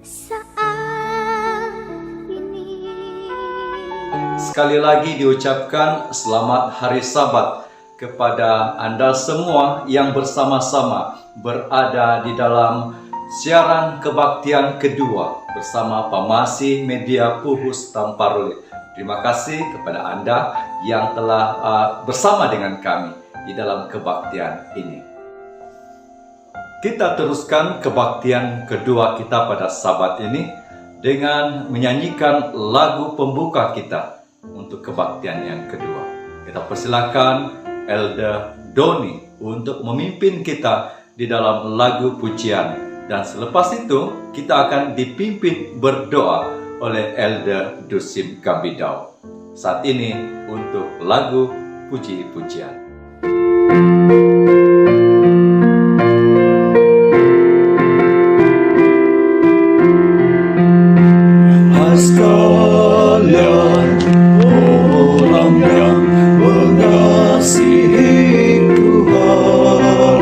saat ini. Sekali lagi diucapkan selamat hari Sabat kepada Anda semua yang bersama-sama berada di dalam siaran kebaktian kedua bersama Pamasi Media Puhus Tamparule. Terima kasih kepada Anda yang telah bersama dengan kami di dalam kebaktian ini. Kita teruskan kebaktian kedua kita pada Sabat ini dengan menyanyikan lagu pembuka kita untuk kebaktian yang kedua. Kita persilakan Elder Doni untuk memimpin kita di dalam lagu pujian. Dan selepas itu kita akan dipimpin berdoa oleh Elder Dusim Gambidau. Saat ini untuk lagu puji-pujian. Sekalian orang yang mengasihi Tuhan,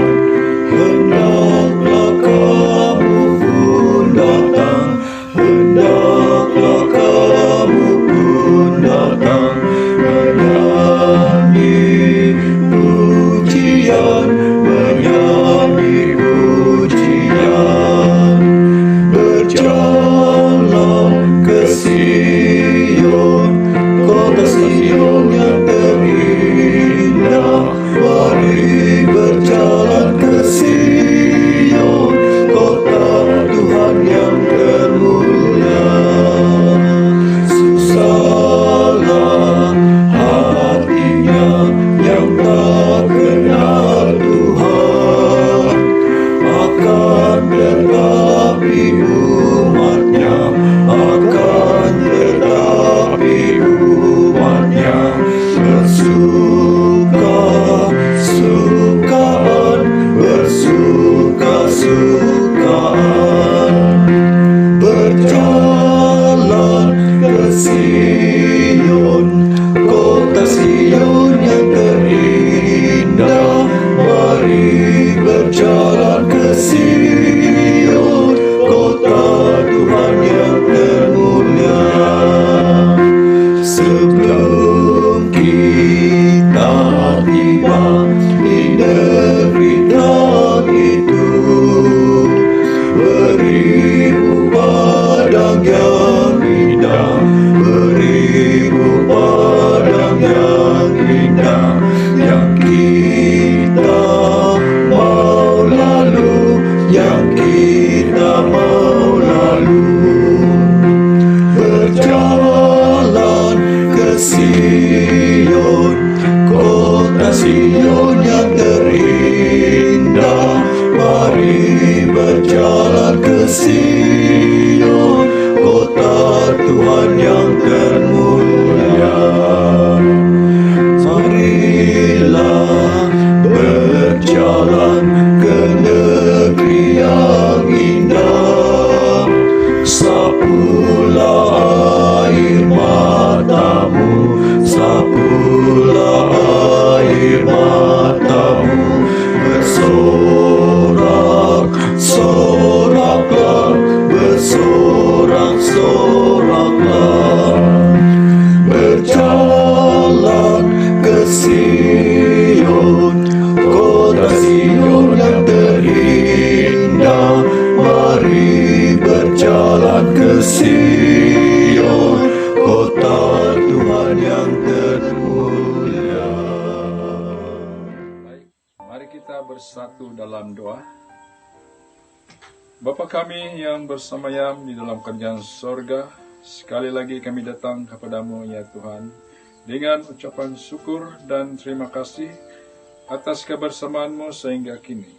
hendaklah kamu pun datang, hendaklah kamu pun datang, menyanyi pujian, menyanyi pujian, berjalan ke Sion, kota Sion yang terindah. Mari berjalan ke Sion, kota Tuhan yang termulia. Susahlah hatinya yang tak kenal Tuhan, akan tetapi umatnya, akan tetapi umatnya bersuka-sukaan, bersuka-sukaan, berjalan ke Sion, kota Sion yang terindah. Mari berjalan ke Sion, kota Tuhan yang termulia. Sebelum kita tiba di negeri Dan itu, beribu padang yang indah, beribu padang yang indah, yang kita mau lalu, yang kita mau lalu. Berjalan ke Sion, kota Sion yang terindah. Mari berjalan ke Sion, kota Tuhan yang termulia. Marilah berjalan ke negeri yang indah. Sapulah air matamu, sapulah air matamu, bersorak-soraklah, bersorak-soraklah, berjalan ke Sion, kota Sion yang terindah. Mari berjalan ke Sion, kota Tuhan yang termulia. Baik, mari kita bersatu dalam doa. Bapa kami yang bersemayam di dalam kerajaan sorga, sekali lagi kami datang kepadamu ya Tuhan, dengan ucapan syukur dan terima kasih atas kebersamaanmu sehingga kini.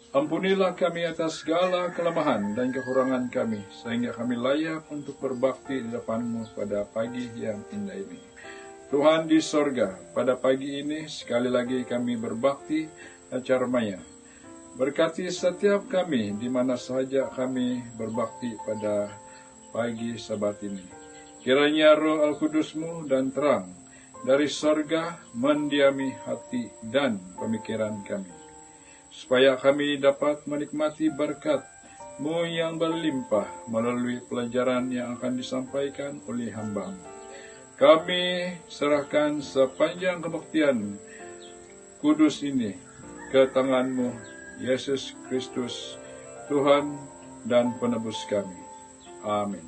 Ampunilah kami atas segala kelemahan dan kekurangan kami, sehingga kami layak untuk berbakti di depan-Mu pada pagi yang indah ini. Tuhan di sorga, pada pagi ini sekali lagi kami berbakti acara maya. Berkati setiap kami di mana sahaja kami berbakti pada pagi Sabat ini. Kiranya Roh Al-Kudus-Mu dan terang dari sorga mendiami hati dan pemikiran kami, supaya kami dapat menikmati berkat Mu yang berlimpah melalui pelajaran yang akan disampaikan oleh hamba-Mu. Kami serahkan sepanjang kebaktian kudus ini ke tangan-Mu, Yesus Kristus, Tuhan dan Penebus kami. Amin.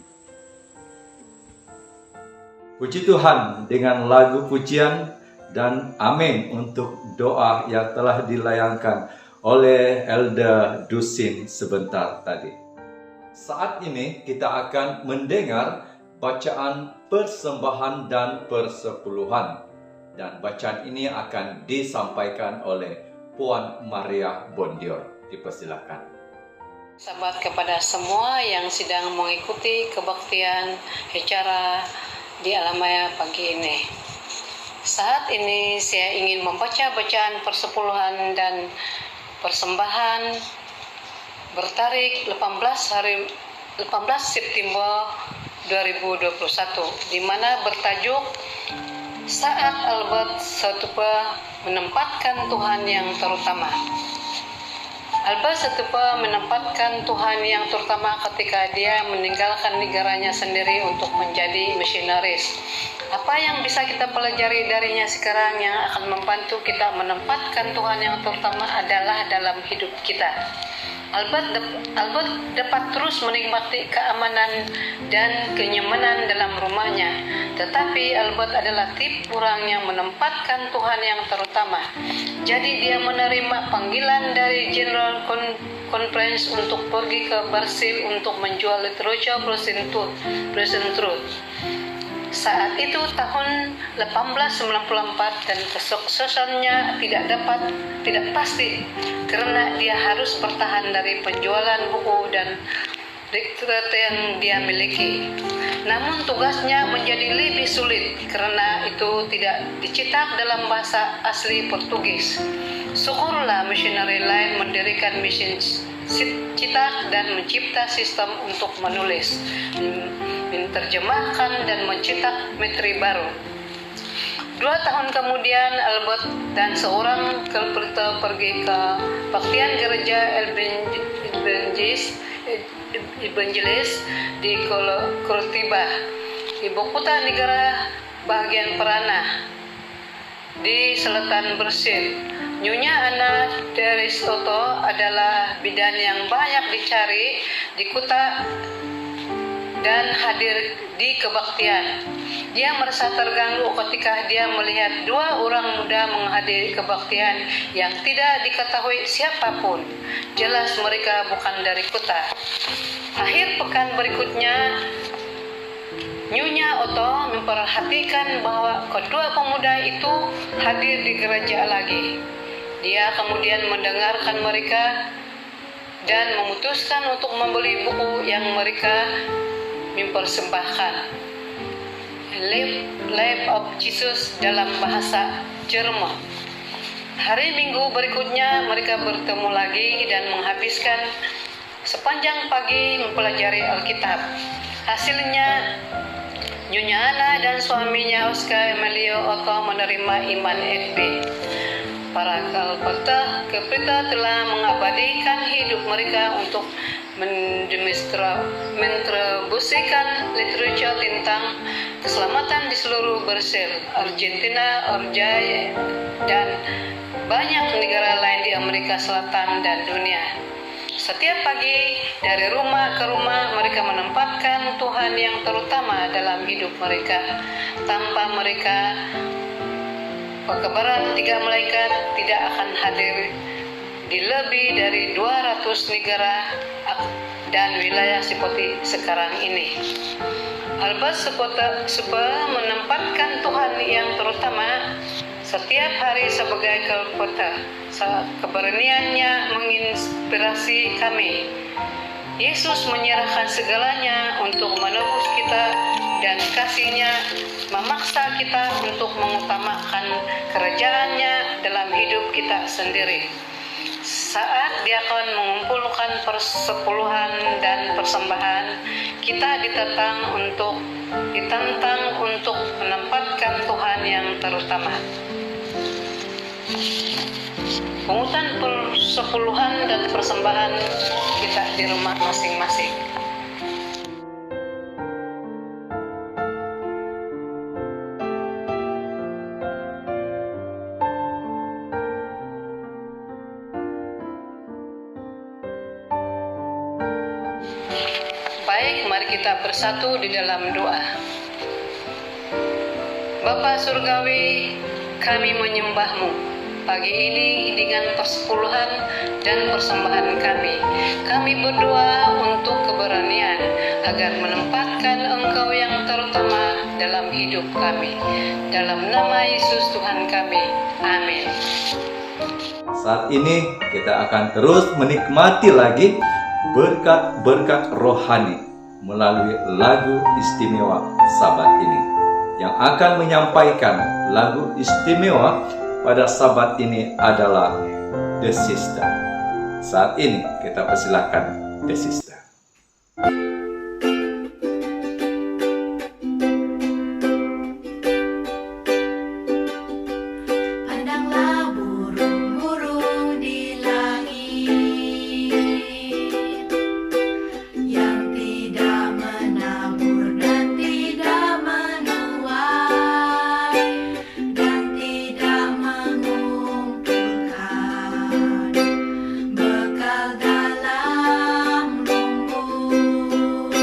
Puji Tuhan dengan lagu pujian dan amin untuk doa yang telah dilayangkan oleh Elder Dusin sebentar tadi. Saat ini kita akan mendengar bacaan persembahan dan persepuluhan. Dan bacaan ini akan disampaikan oleh Puan Maria Bondior. Dipersilakan. Sahabat, kepada semua yang sedang mengikuti kebaktian acara di Alamaya pagi ini. Saat ini saya ingin membaca bacaan persepuluhan dan persembahan bertarik 18 September 2021, di mana bertajuk Saat Albert Setupa menempatkan Tuhan yang terutama. Albert Setupa menempatkan Tuhan yang terutama ketika dia meninggalkan negaranya sendiri untuk menjadi misionaris. Apa yang bisa kita pelajari darinya sekarang yang akan membantu kita menempatkan Tuhan yang terutama adalah dalam hidup kita. Albert dapat terus menikmati keamanan dan kenyamanan dalam rumahnya, tetapi Albert adalah tipe orang yang menempatkan Tuhan yang terutama. Jadi dia menerima panggilan dari General Conference untuk pergi ke Brasil untuk menjual literatur present truth. Saat itu tahun 1894 dan kesuksesannya tidak pasti karena dia harus bertahan dari penjualan buku dan literatur yang dia miliki. Namun tugasnya menjadi lebih sulit karena itu tidak dicetak dalam bahasa asli Portugis. Syukurlah misionari lain mendirikan mesin cetak dan mencipta sistem untuk menulis, menerjemahkan dan mencetak materi baru. 2 tahun kemudian Albert dan seorang kelperita pergi ke baktian gereja Evangelis di Curitiba, ibu kota negara bagian Parana di selatan Brasil. Nyonya Ana dari Soto adalah bidan yang banyak dicari di kota dan hadir di kebaktian. Dia merasa terganggu ketika dia melihat 2 orang muda menghadiri kebaktian yang tidak diketahui siapapun. Jelas mereka bukan dari kota. Akhir pekan berikutnya, Nyonya Otto memperhatikan bahwa kedua pemuda itu hadir di gereja lagi. Dia kemudian mendengarkan mereka dan memutuskan untuk membeli buku yang mereka mempersembahkan, Life of Jesus dalam bahasa Jerman. Hari Minggu berikutnya mereka bertemu lagi dan menghabiskan sepanjang pagi mempelajari Alkitab. Hasilnya Nyonya Ana dan suaminya Oscar Emilio Otto menerima iman FB. Para kelperita telah mengabadikan hidup mereka untuk mendistribusikan literatur tentang keselamatan di seluruh Brasil, Argentina, Uruguay, dan banyak negara lain di Amerika Selatan dan dunia. Setiap pagi dari rumah ke rumah mereka menempatkan Tuhan yang terutama dalam hidup mereka. Tanpa mereka, kekebaran 3 malaikat tidak akan hadir di lebih dari 200 negara dan wilayah seperti sekarang ini. Albert Sepa menempatkan Tuhan yang terutama setiap hari sebagai kelperita. Keberaniannya menginspirasi kami. Yesus menyerahkan segalanya untuk menebus kita dan kasih-Nya memaksa kita untuk mengutamakan kerajaan-Nya dalam hidup kita sendiri. Saat diakon mengumpulkan persepuluhan dan persembahan, kita ditantang untuk menempatkan Tuhan yang terutama. Pungutan persepuluhan dan persembahan kita di rumah masing-masing. Baik, mari kita bersatu di dalam doa. Bapa Surgawi, kami menyembah-Mu pagi ini dengan persepuluhan dan persembahan kami. Kami berdoa untuk keberanian agar menempatkan Engkau yang terutama dalam hidup kami. Dalam nama Yesus Tuhan kami. Amin. Saat ini kita akan terus menikmati lagi berkat-berkat rohani melalui lagu istimewa Sabat ini. Yang akan menyampaikan lagu istimewa pada Sabat ini adalah The Sister. Saat ini kita persilakan The Sister. Pandanglah burung-burung di langit yang tidak menabur dan tidak menuai dan tidak mengumpulkan bekal dalam lumbung,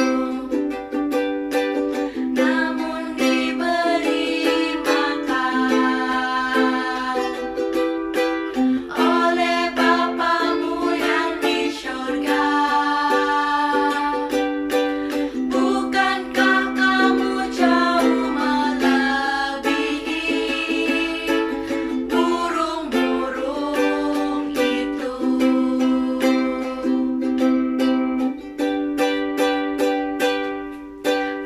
namun diberi makan oleh Bapamu yang di surga. Bukankah kamu jauh melebihi burung-burung itu?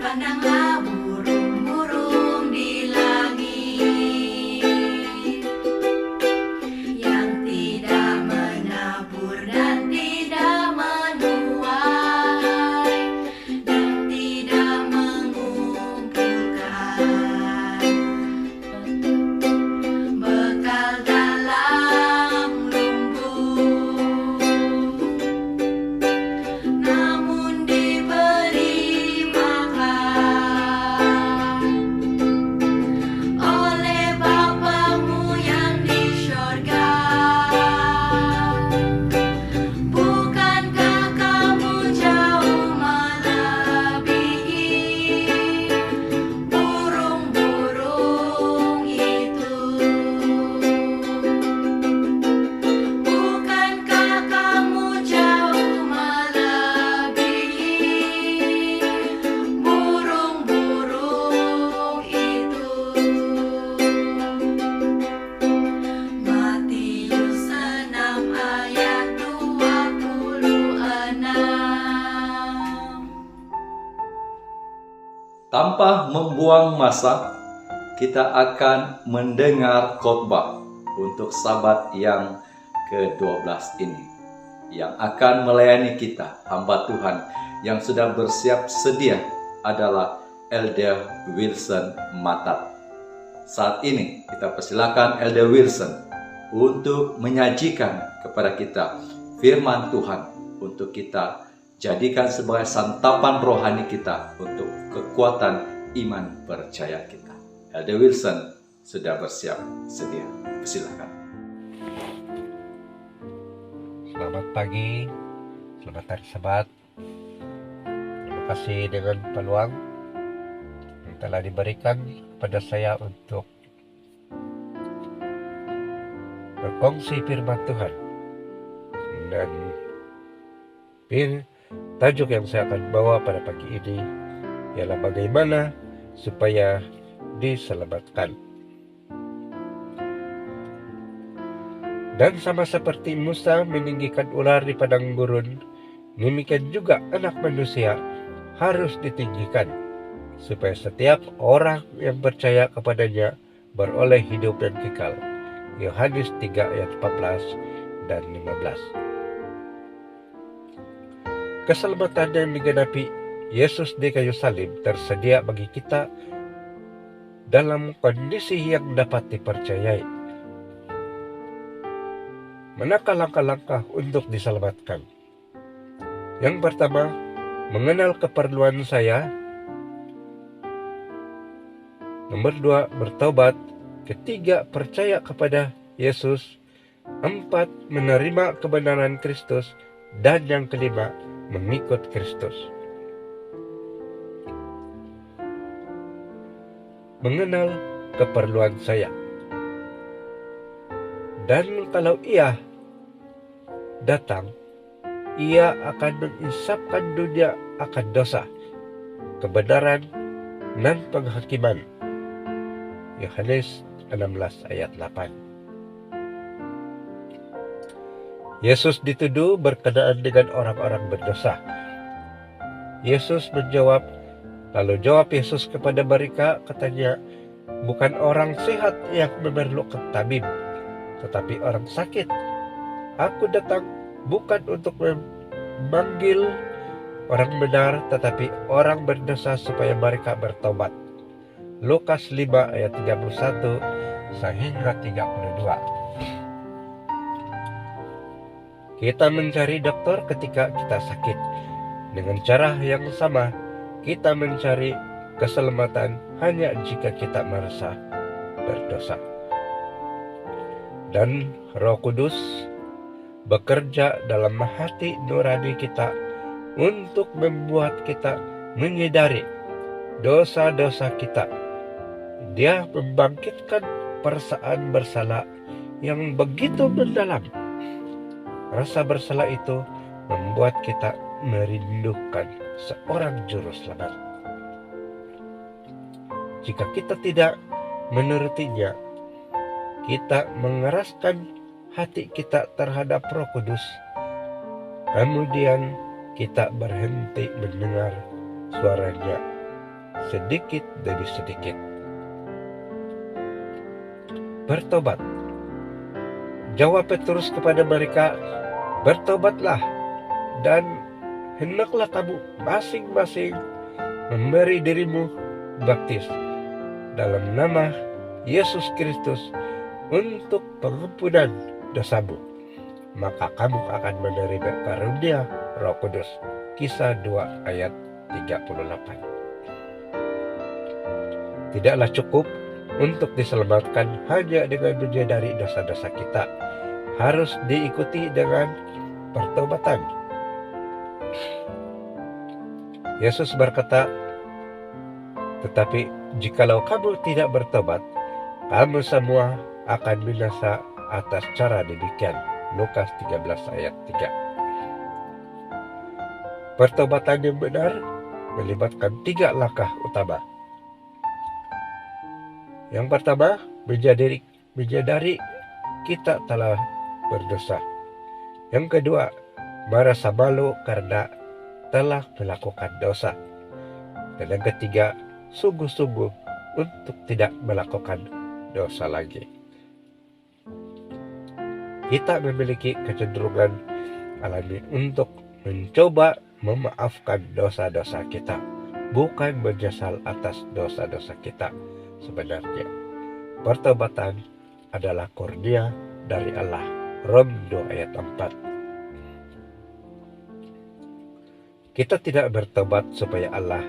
Pandanglah burung-burung di langit yang tidak menabur dan tidak menuai dan tidak mengumpulkan bekal dalam lumbung, namun diberi makan oleh Bapamu yang di surga. Bukankah kamu jauh melebihi burung-burung itu? Bukankah kamu jauh melebihi burung-burung itu? Matius 6 ayat 26. Tanpa membuang masa, kita akan mendengar khotbah untuk Sabat yang ke-12 ini. Yang akan melayani kita, hamba Tuhan yang sudah bersiap sedia adalah Elder Wilson Matat. Saat ini kita persilakan Elder Wilson untuk menyajikan kepada kita firman Tuhan untuk kita jadikan sebagai santapan rohani kita untuk kekuatan iman percaya kita. Elder Wilson sudah bersiap sedia. Silakan. Selamat pagi, selamat hari Sabat. Terima kasih dengan peluang yang telah diberikan kepada saya untuk berkongsi firman Tuhan. Dan tajuk yang saya akan bawa pada pagi ini ialah bagaimana supaya diselamatkan. Dan sama seperti Musa meninggikan ular di padang gurun, demikian juga anak manusia harus ditinggikan, supaya setiap orang yang percaya kepadanya beroleh hidup dan kekal. Yohanes 3 ayat 14 dan 15. Keselamatan yang digenapi Yesus di kayu salib tersedia bagi kita dalam kondisi yang dapat dipercayai. Manakah langkah-langkah untuk diselamatkan? Yang pertama, mengenal keperluan saya. Nomor 2, bertobat. Ketiga, percaya kepada Yesus. 4, menerima kebenaran Kristus. Dan yang kelima, mengikut Kristus. Mengenal keperluan saya. Dan kalau Ia datang, Ia akan mengisapkan dunia akan dosa, kebenaran, dan penghakiman. Yohanes 16 ayat 8. Yesus dituduh berkenaan dengan orang-orang berdosa. Yesus menjawab, lalu jawab Yesus kepada mereka, katanya, bukan orang sehat yang memerlukan tabib, tetapi orang sakit. Aku datang bukan untuk memanggil orang benar, tetapi orang berdosa supaya mereka bertobat. Lukas 5 ayat 31 sehingga 32. Kita mencari dokter ketika kita sakit. Dengan cara yang sama, kita mencari keselamatan hanya jika kita merasa berdosa. Dan Roh Kudus bekerja dalam hati nurani kita untuk membuat kita menyadari dosa-dosa kita. Dia membangkitkan perasaan bersalah yang begitu mendalam. Rasa bersalah itu membuat kita merindukan seorang juru selamat. Jika kita tidak menurutinya, kita mengeraskan hati kita terhadap Roh Kudus. Kemudian kita berhenti mendengar suaranya sedikit demi sedikit. Bertobat. Jawab Petrus kepada mereka, bertobatlah dan hendaklah kamu masing-masing memberi dirimu baptis dalam nama Yesus Kristus untuk pengampunan dosamu, maka kamu akan menerima karunia Roh Kudus. Kisah 2 ayat 38. Tidaklah cukup untuk diselamatkan hanya dengan menyadari dosa-dosa kita. Harus diikuti dengan pertobatan. Yesus berkata, tetapi jikalau kamu tidak bertobat, kamu semua akan binasa atas cara demikian. Lukas 13 ayat 3. Pertobatan yang benar melibatkan 3 langkah utama. Yang pertama, menyadari kita telah berdosa. Yang kedua, merasa malu karena telah melakukan dosa. Dan yang ketiga, sungguh-sungguh untuk tidak melakukan dosa lagi. Kita memiliki kecenderungan alami untuk mencoba memaafkan dosa-dosa kita, bukan menyesal atas dosa-dosa kita. Sebenarnya, pertobatan adalah kurnia dari Allah. Rom 2 ayat 4. Kita tidak bertobat supaya Allah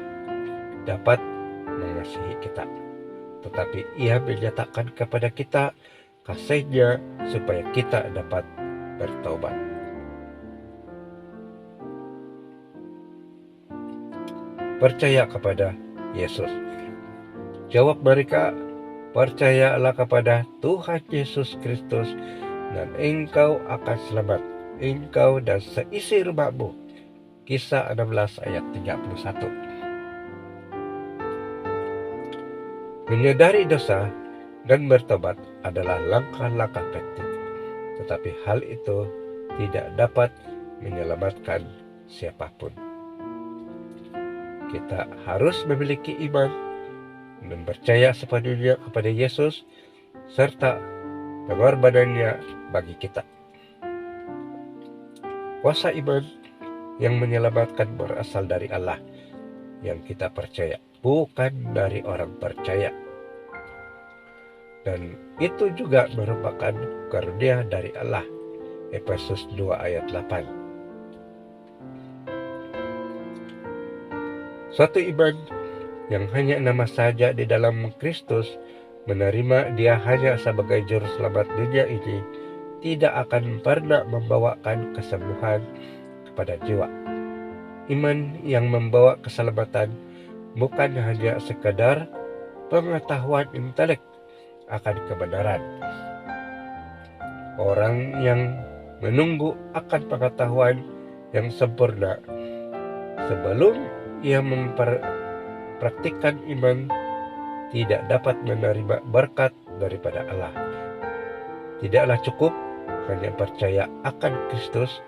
dapat mengasihi kita, tetapi Ia menyatakan kepada kita kasih-Nya supaya kita dapat bertobat. Percaya kepada Yesus. Jawab mereka, percayalah kepada Tuhan Yesus Kristus dan engkau akan selamat, engkau dan seisi rumahmu. Kisah 16 ayat 31. Menyadari dosa dan bertobat adalah langkah-langkah penting, tetapi hal itu tidak dapat menyelamatkan siapapun. Kita harus memiliki iman dan percaya sepenuhnya kepada Yesus serta pengorbanannya bagi kita. Kuasa iman yang menyelamatkan berasal dari Allah yang kita percaya, bukan dari orang percaya. Dan itu juga merupakan karunia dari Allah. Efesus 2 ayat 8. Suatu iman yang hanya nama saja di dalam Kristus, menerima Dia hanya sebagai juru selamat dunia ini, tidak akan pernah membawakan kesembuhan kepada jiwa. Iman yang membawa keselamatan bukan hanya sekadar pengetahuan intelek akan kebenaran. Orang yang menunggu akan pengetahuan yang sempurna sebelum ia mempraktikkan iman tidak dapat menerima berkat daripada Allah. Tidaklah cukup hanya percaya akan Kristus,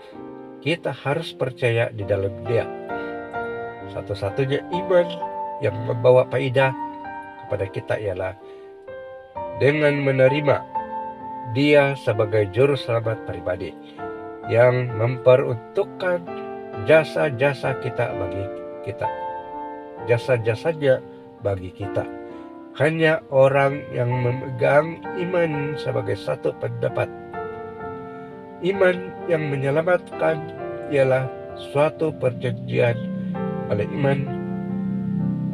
kita harus percaya di dalam Dia. Satu-satunya iman yang membawa faedah kepada kita ialah dengan menerima Dia sebagai juru selamat pribadi yang memperuntukkan jasa-jasa kita bagi kita. Jasa-jasanya bagi kita. Hanya orang yang memegang iman sebagai satu pendapat. Iman yang menyelamatkan ialah suatu perjanjian oleh iman.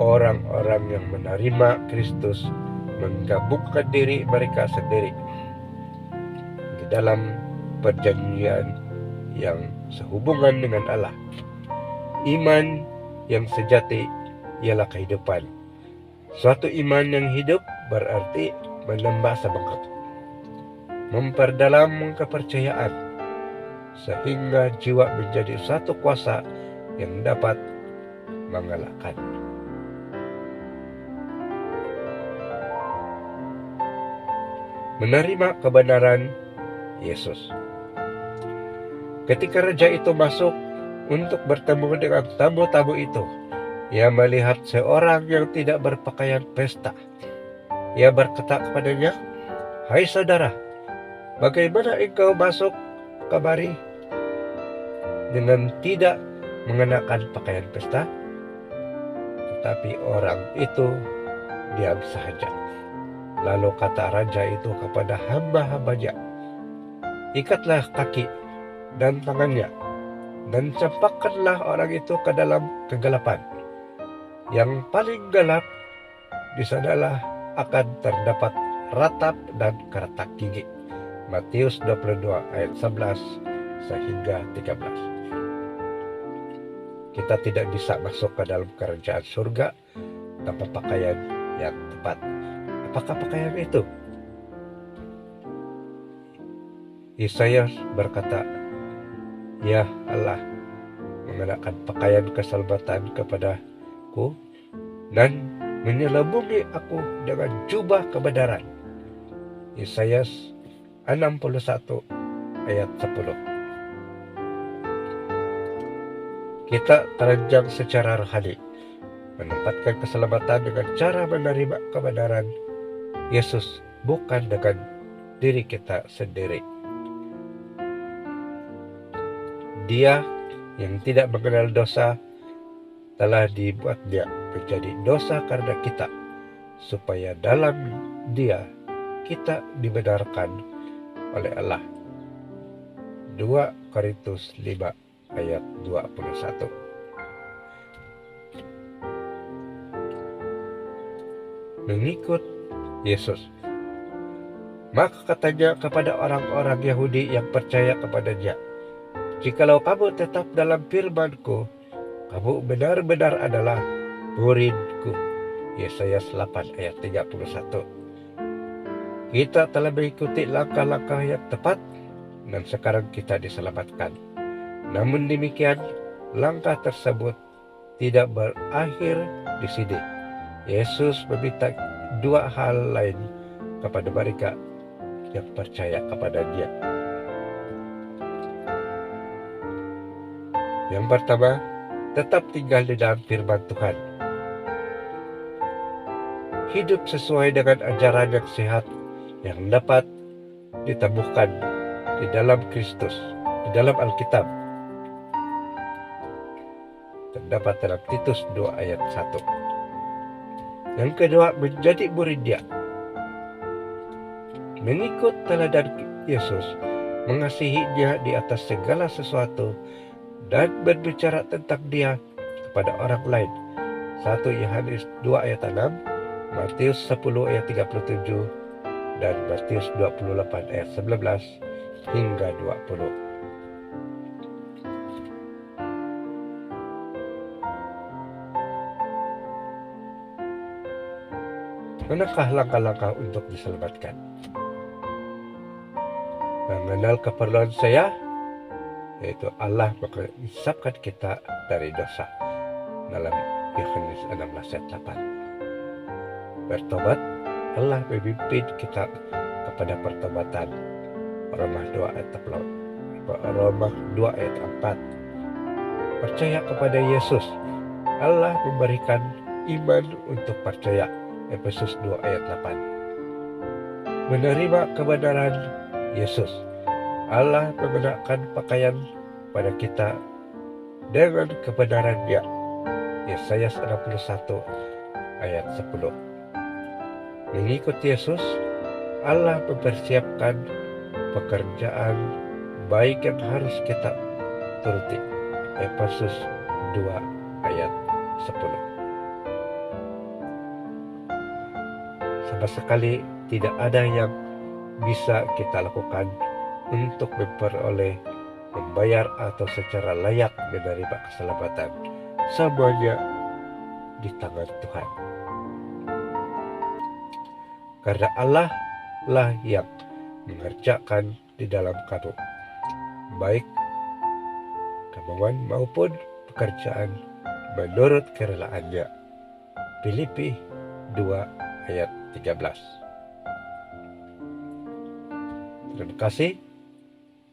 Orang-orang yang menerima Kristus menggabungkan diri mereka sendiri di dalam perjanjian yang sehubungan dengan Allah. Iman yang sejati ialah kehidupan. Suatu iman yang hidup berarti menambah semangat, memperdalam kepercayaan, sehingga jiwa menjadi satu kuasa yang dapat mengalahkan. Menerima kebenaran Yesus. Ketika raja itu masuk untuk bertemu dengan tamu-tamu itu, ia melihat seorang yang tidak berpakaian pesta. Ia berkata kepadanya, "Hai saudara, bagaimana engkau masuk kemari dengan tidak mengenakan pakaian pesta?" Tetapi orang itu diam saja. Lalu kata raja itu kepada hamba-hambanya, "Ikatlah kaki dan tangannya, dan campakkanlah orang itu ke dalam kegelapan. Yang paling gelap, di sanalah akan terdapat ratap dan keretak gigi." Matius 22 ayat 11 sehingga 13. Kita tidak bisa masuk ke dalam kerajaan surga tanpa pakaian yang tepat. Apakah pakaian itu? Yesaya berkata, "Ya Allah, mengenakan pakaian keselamatan kepadaku dan menyelubungi aku dengan jubah kebenaran." Yesaya 61 ayat 10. Kita teranjang secara rohani, menempatkan keselamatan dengan cara menerima kebenaran Yesus, bukan dengan diri kita sendiri. Dia yang tidak mengenal dosa telah dibuatnya menjadi dosa karena kita, supaya dalam Dia kita dibenarkan oleh Allah. 2 Korintus 5 ayat 21. Mengikut Yesus. Maka katanya kepada orang-orang Yahudi yang percaya kepadanya, "Jikalau kamu tetap dalam firman-Ku, kamu benar-benar adalah murid-Ku." Yesaya 8 ayat 31. Kita telah mengikuti langkah-langkah yang tepat dan sekarang kita diselamatkan. Namun demikian, langkah tersebut tidak berakhir di sini. Yesus meminta dua hal lain kepada mereka yang percaya kepada Dia. Yang pertama, tetap tinggal di dalam firman Tuhan. Hidup sesuai dengan ajaran yang sehat yang dapat ditemukan di dalam Kristus, di dalam Alkitab. Terdapat dalam Titus 2 ayat 1. Yang kedua, menjadi murid Dia. Mengikut teladan Yesus, mengasihinya di atas segala sesuatu, dan berbicara tentang Dia kepada orang lain 1 Yohanes 2 ayat 6, Matius 10 ayat 37, dan Matius 28 ayat 19 hingga 20. Manakah langkah-langkah untuk diselamatkan? Mengenal keperluan saya, yaitu Allah mengisapkan kita dari dosa dalam Yohanes 16 ayat 8. Bertobat, Allah memimpin kita kepada pertobatan. Roma 2 ayat 4. Percaya kepada Yesus, Allah memberikan iman untuk percaya. Efesus 2 ayat 8. Menerima kebenaran Yesus, Allah mengenakan pakaian pada kita dengan kebenaran-Nya. Yesaya 61 ayat 10. Mengikut Yesus, Allah mempersiapkan pekerjaan baik yang harus kita turuti. Efesus 2 ayat 10. Sama sekali tidak ada yang bisa kita lakukan untuk membayar atau secara layak menerima keselamatan. Semuanya di tangan Tuhan. Karena Allah lah yang mengerjakan di dalam kamu, baik kemauan maupun pekerjaan menurut kerelaannya. Filipi 2 ayat 13. Terima kasih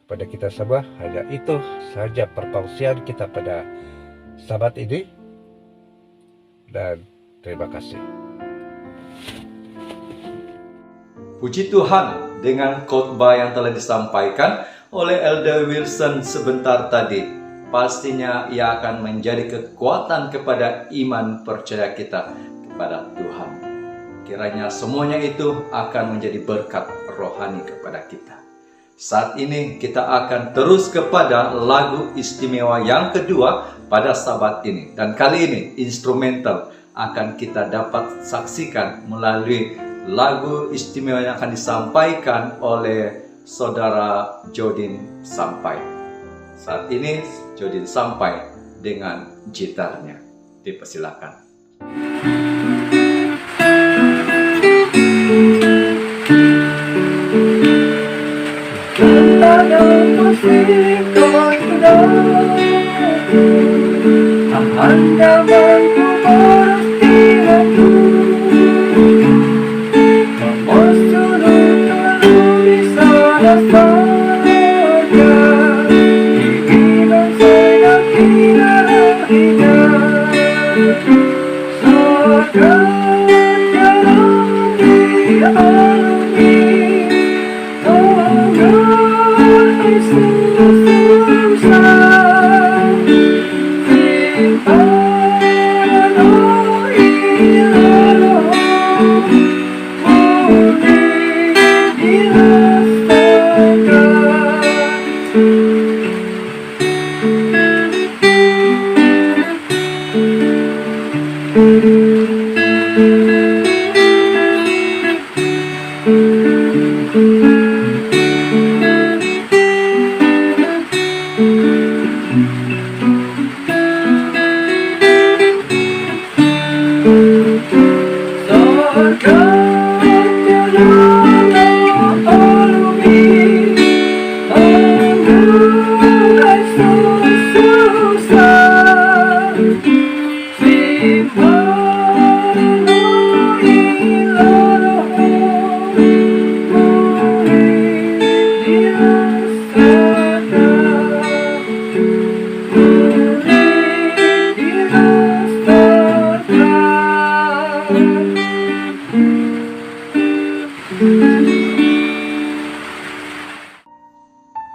kepada kita semua. Hanya itu saja perkongsian kita pada Sabat ini, dan terima kasih. Puji Tuhan, dengan khotbah yang telah disampaikan oleh Elder Wilson sebentar tadi, pastinya ia akan menjadi kekuatan kepada iman percaya kita kepada Tuhan. Kiranya semuanya itu akan menjadi berkat rohani kepada kita. Saat ini kita akan terus kepada lagu istimewa yang kedua pada Sabat ini. Dan kali ini instrumental akan kita dapat saksikan melalui lagu istimewa yang akan disampaikan oleh Saudara Jodin Sampai. Saat ini Jodin Sampai dengan gitarnya. Dipersilakan.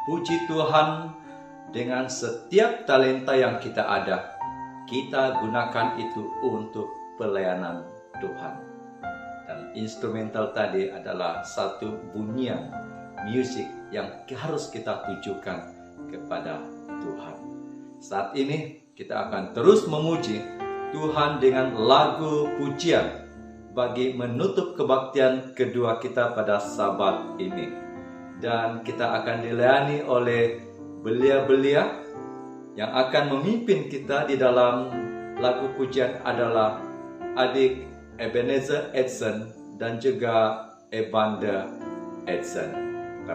Puji Tuhan, dengan setiap talenta yang kita ada, kita gunakan itu untuk pelayanan Tuhan. Dan instrumental tadi adalah satu bunyian musik yang harus kita tujukan kepada Tuhan. Saat ini kita akan terus memuji Tuhan dengan lagu pujian bagi menutup kebaktian kedua kita pada Sabat ini. Dan kita akan dilayani oleh belia-belia yang akan memimpin kita di dalam lagu pujian adalah adik Ebenezer Edson dan juga Evander Edson.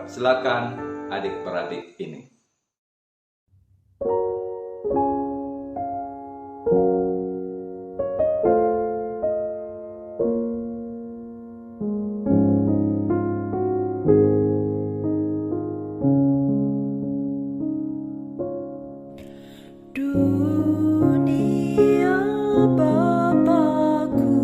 Silakan adik-beradik ini. Dunia Bapakku,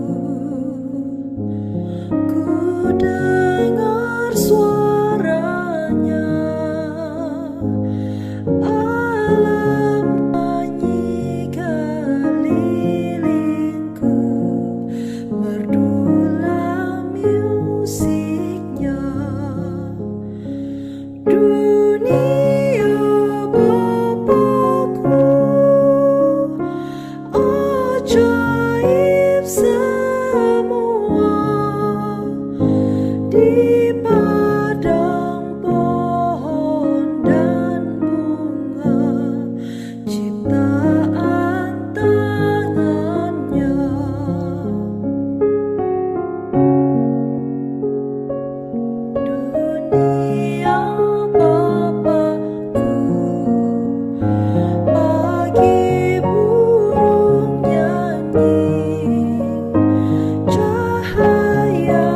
ku dengar suaranya, alam nyanyi kelilingku, merdulah musiknya. Dunia Bapakku, ajaib semua, di padang pohon dan bunga, ciptaan tangannya. Dunia Bapakku, pagi burung nyanyi, cahaya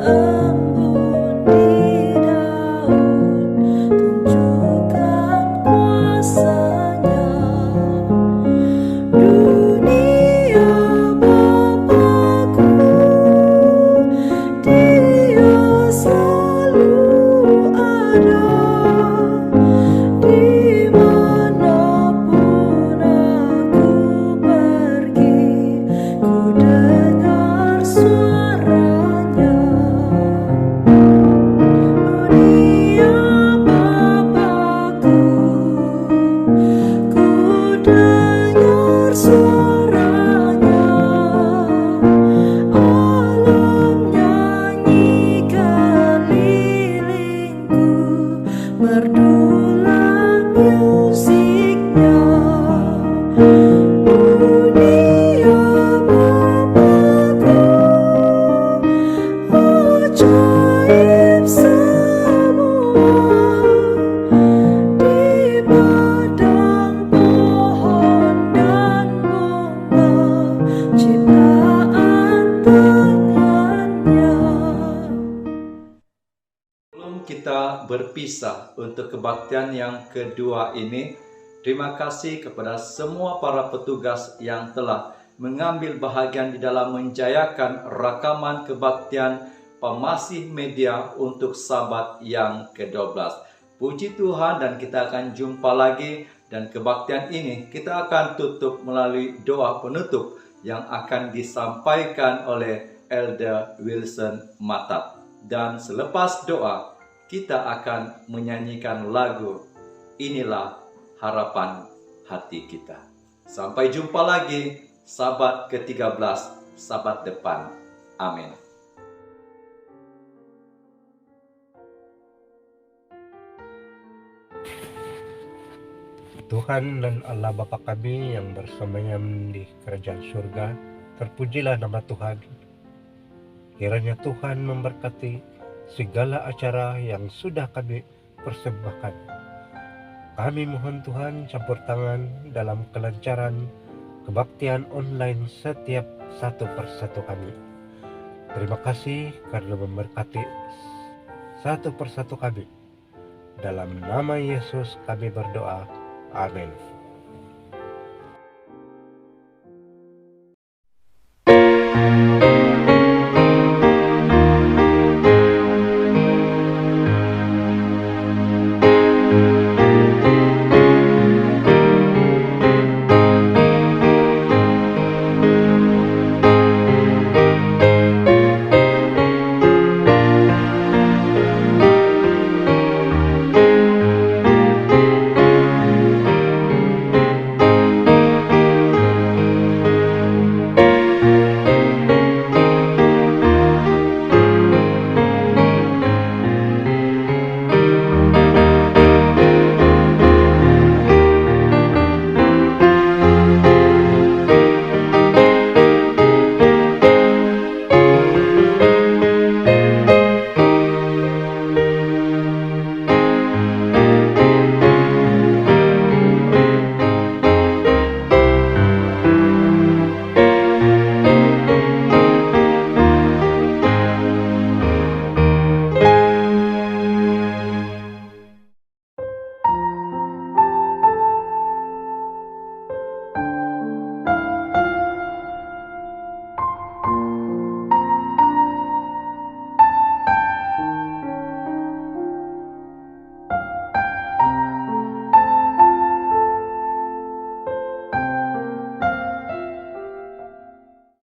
embun di daun, tunjukkan kuasanya. Dunia Bapakku, Dia selalu ada, dimanapun aku pergi, ku dengar suaranya. Dunia Bapakku, ku dengar suaranya, alam nyanyi kelilingku, merdulah musiknya. Dunia Bapakku, ajaib semua, di padang pohon dan bunga, ciptaan tangannya. Sebelum kita berpisah untuk kebaktian yang kedua ini, terima kasih kepada semua para petugas yang telah mengambil bahagian di dalam menjayakan rakaman kebaktian Pemasih Media untuk Sabat yang ke-12. Puji Tuhan, dan kita akan jumpa lagi, dan kebaktian ini kita akan tutup melalui doa penutup yang akan disampaikan oleh Elder Wilson Matat. Dan selepas doa, kita akan menyanyikan lagu Inilah Harapan Hati Kita. Sampai jumpa lagi Sabat ke-13, Sabat depan. Amin. Tuhan dan Allah Bapa kami yang bersemayam di kerajaan surga, terpujilah nama Tuhan. Kiranya Tuhan memberkati segala acara yang sudah kami persembahkan. Kami mohon Tuhan campur tangan dalam kelancaran kebaktian online setiap satu persatu kami. Terima kasih karena memberkati satu persatu kami. Dalam nama Yesus kami berdoa. Amin.